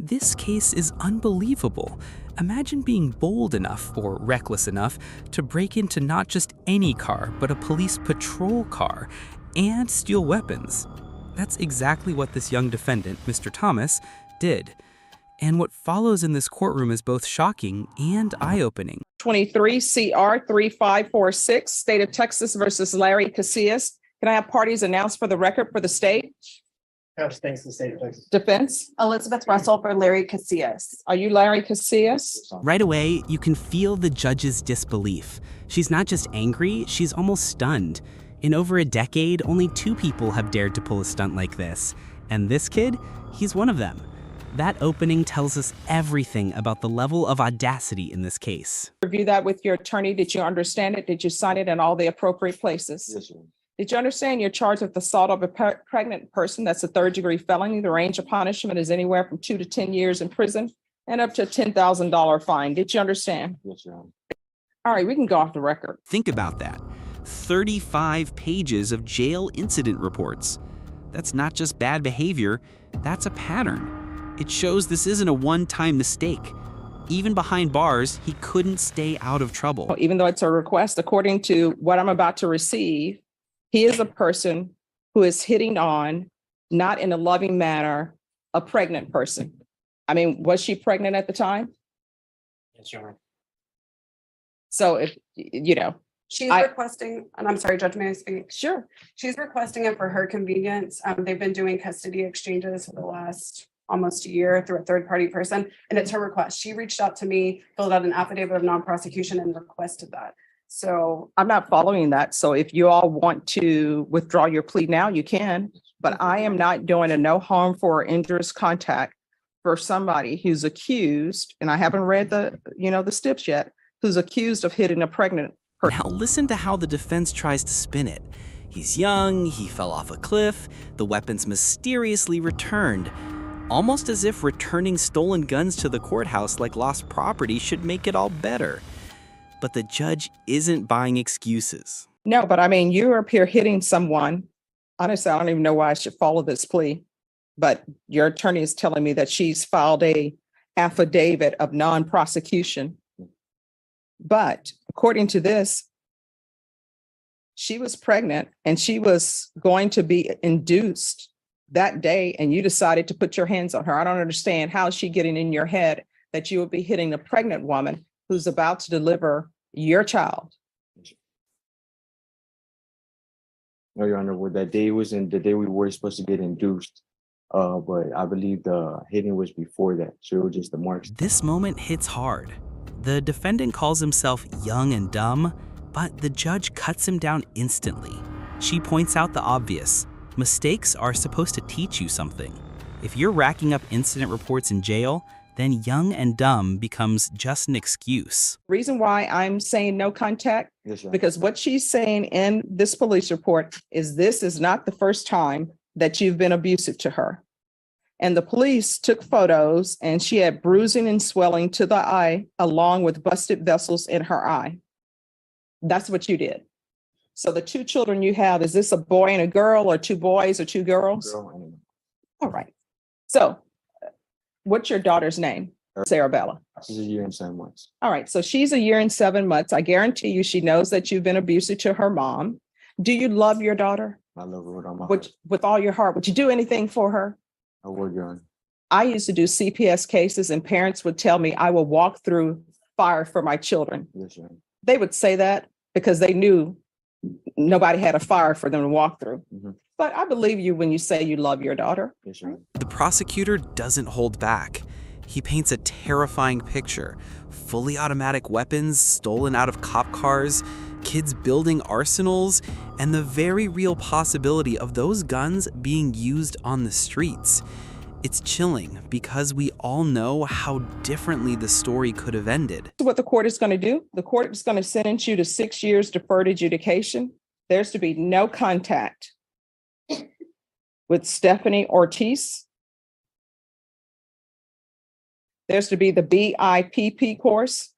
This case is unbelievable. Imagine being bold enough, or reckless enough, to break into not just any car, but a police patrol car, and steal weapons. That's exactly what this young defendant, Mr. Thomas, did. And what follows in this courtroom is both shocking and eye-opening. 23 CR 3546, State of Texas versus Larry Casillas. Can I have parties announced for the record for the state? Thanks to the state of Texas. Defense? Elizabeth Russell for Larry Casillas. Are you Larry Casillas? Right away, you can feel the judge's disbelief. She's not just angry, she's almost stunned. In over a decade, only 2 people have dared to pull a stunt like this. And this kid, he's one of them. That opening tells us everything about the level of audacity in this case. Review that with your attorney. Did you understand it? Did you sign it in all the appropriate places? Yes, sir. Did you understand you're charged with assault of a pregnant person? That's a 3rd-degree felony. The range of punishment is anywhere from 2 to 10 years in prison and up to a $10,000 fine. Did you understand? Yes, sir. All right, we can go off the record. Think about that. 35 pages of jail incident reports. That's not just bad behavior, that's a pattern. It shows this isn't a one-time mistake. Even behind bars, he couldn't stay out of trouble. Even though it's a request, according to what I'm about to receive, he is a person who is hitting on, not in a loving manner, a pregnant person. I mean, was she pregnant at the time? Yes, sir. So if, you know, She's requesting, and I'm sorry, Judge, may I speak? sure. She's requesting it for her convenience. They've been doing custody exchanges for the last almost a year through a 3rd-party person, and it's her request. She reached out to me, filled out an affidavit of non-prosecution and requested that. So I'm not following that. So if you all want to withdraw your plea now, you can, but I am not doing a no harm or injurious contact for somebody who's accused, and I haven't read the steps yet, who's accused of hitting a pregnant person. Now listen to how the defense tries to spin it. He's young, he fell off a cliff, the weapons mysteriously returned. Almost as if returning stolen guns to the courthouse like lost property should make it all better. But the judge isn't buying excuses. No, but I mean, you're up here hitting someone. Honestly, I don't even know why I should follow this plea, but your attorney is telling me that she's filed a affidavit of non-prosecution. But according to this, she was pregnant and she was going to be induced that day, and you decided to put your hands on her. I don't understand how is she getting in your head that you would be hitting a pregnant woman who's about to deliver your child. No, Your Honor, well, that day wasn't the day we were supposed to get induced. But I believe the hitting was before that. So it was just the marks. This moment hits hard. The defendant calls himself young and dumb, but the judge cuts him down instantly. She points out the obvious. Mistakes are supposed to teach you something. If you're racking up incident reports in jail, then young and dumb becomes just an excuse. Reason why I'm saying no contact, Yes, sir. because what she's saying in this police report is this is not the first time that you've been abusive to her. And the police took photos and she had bruising and swelling to the eye along with busted vessels in her eye. That's what you did. So the 2 children you have, is this a boy and a girl or 2 boys or 2 girls? Girl and All right. So what's your daughter's name? Sarabella. she's a year and 7 months. All right. So she's a year and 7 months. I guarantee you she knows that you've been abusive to her mom. Do you love your daughter? I love her with all my heart. With all your heart? Would you do anything for her? I would, Your Honor. I used to do CPS cases and parents would tell me I will walk through fire for my children. Yes, Your Honor. They would say that because they knew nobody had a fire for them to walk through. Mhm. But I believe you when you say you love your daughter. Yes, Your Honor. The prosecutor doesn't hold back. He paints a terrifying picture. Fully automatic weapons stolen out of cop cars, kids building arsenals, and the very real possibility of those guns being used on the streets. It's chilling because we all know how differently the story could have ended. What the court is going to do, the court is going to sentence you to 6 years deferred adjudication. There's to be no contact with Stephanie Ortiz. There's to be the BIPP course,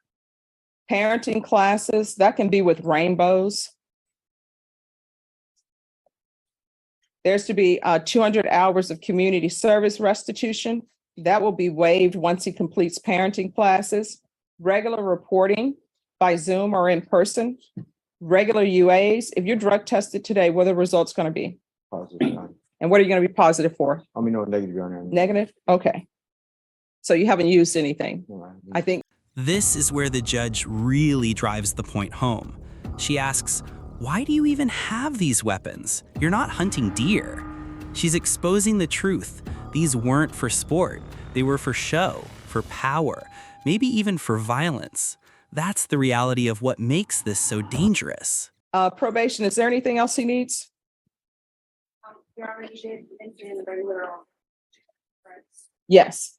parenting classes, that can be with rainbows. There's to be 200 hours of community service restitution. That will be waived once he completes parenting classes, regular reporting by Zoom or in person, regular UAs. If you're drug tested today, what are the results going to be? Positive, Your Honor. And what are you going to be positive for? I mean, no, negative, Your Honor. Negative? Okay. So you haven't used anything. No, I think This is where the judge really drives the point home. She asks, why do you even have these weapons? You're not hunting deer. She's exposing the truth. These weren't for sport. They were for show, for power, maybe even for violence. That's the reality of what makes this so dangerous. probation, is there anything else he needs? You already did mention the regular. Yes.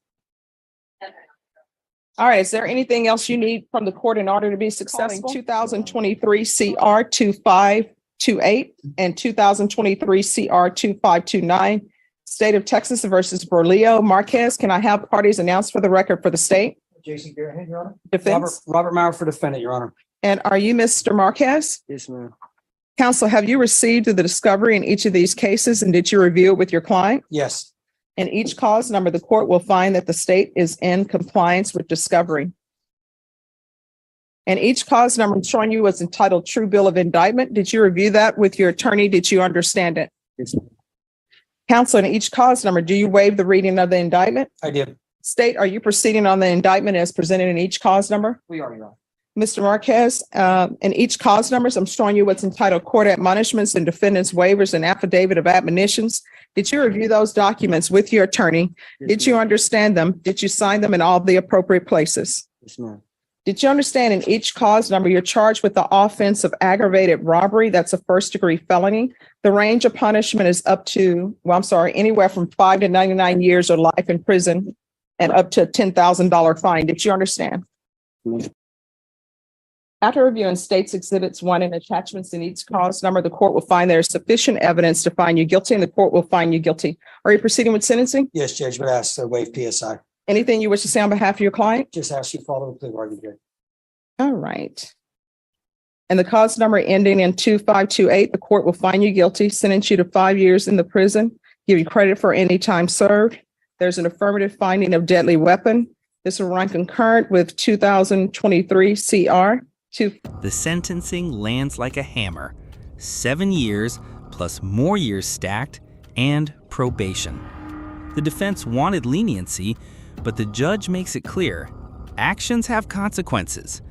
All right, is there anything else you need from the court in order to be successful? 2023 CR 2528 and 2023 CR 2529. State of Texas versus Berlio Marquez. Can I have parties announced for the record for the state? Jason Garrett, Your Honor. Defense. Robert Maurer for defendant, Your Honor. And are you Mr. Marquez? Yes, ma'am. Counsel, have you received the discovery in each of these cases and did you review it with your client? Yes. In each cause number, the court will find that the state is in compliance with discovery. And each cause number I'm showing you was entitled True Bill of Indictment. Did you review that with your attorney? Did you understand it? Yes, ma'am. Counsel, in each cause number, do you waive the reading of the indictment? I did. State, are you proceeding on the indictment as presented in each cause number? We are, Your Honor. Mr. Marquez, in each cause numbers, I'm showing you what's entitled Court Admonishments and Defendants Waivers and Affidavit of Admonitions. Did you review those documents with your attorney? Did you understand them? Did you sign them in all the appropriate places? Yes, ma'am. Did you understand in each cause number, you're charged with the offense of aggravated robbery? That's a first-degree felony. The range of punishment is anywhere from 5 to 99 years or life in prison and up to a $10,000 fine. Did you understand? Yes. After reviewing states exhibits 1 and attachments in each cause number, the court will find there is sufficient evidence to find you guilty and the court will find you guilty. Are you proceeding with sentencing? Yes, Judge, but ask to waive PSI. Anything you wish to say on behalf of your client? Just ask you follow the plea bargain, Judge. All right. And the cause number ending in 2528, the court will find you guilty, sentence you to 5 years in the prison, give you credit for any time served. There's an affirmative finding of deadly weapon. This will run concurrent with 2023 CR. The sentencing lands like a hammer. 7 years plus more years stacked and probation. The defense wanted leniency, but the judge makes it clear actions have consequences.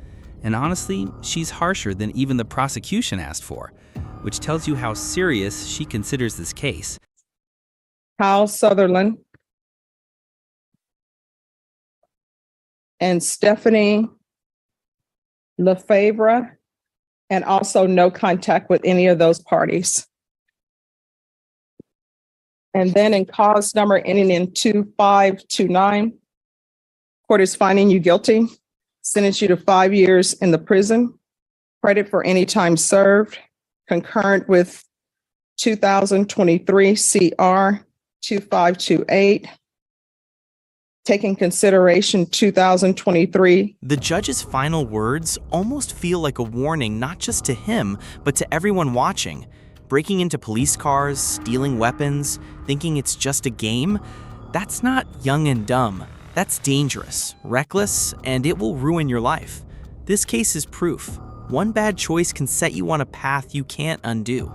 And honestly, she's harsher than even the prosecution asked for, which tells you how serious she considers this case. Kyle Sutherland and Stephanie Lefebvre, and also no contact with any of those parties. And then in cause number ending in 2529, court is finding you guilty, sentence you to 5 years in the prison, credit for any time served, concurrent with 2023 CR 2528. Taking consideration 2023. The judge's final words almost feel like a warning not just to him, but to everyone watching. Breaking into police cars, stealing weapons, thinking it's just a game, that's not young and dumb. That's dangerous, reckless, and it will ruin your life. This case is proof. One bad choice can set you on a path you can't undo.